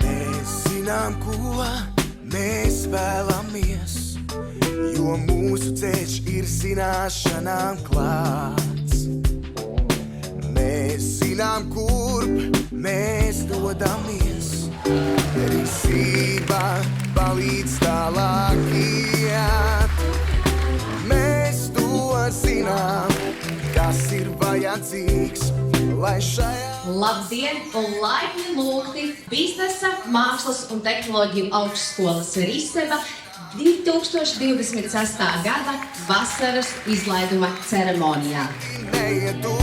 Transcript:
Mēs zinām, ko mēs vēlamies, jo mūsu ceļš ir zināšanām klāts. Mēs zinām, kurp mēs dodamies, risībā palīdz tālāk iet. Mēs to zinām, kas ir vajadzīgs, lai šajā... Labdien un laipni lūgti Biznesa, mākslas un tehnoloģiju augstskolas Risteva 2026. gada vasaras izlaiduma ceremonijā. Neietu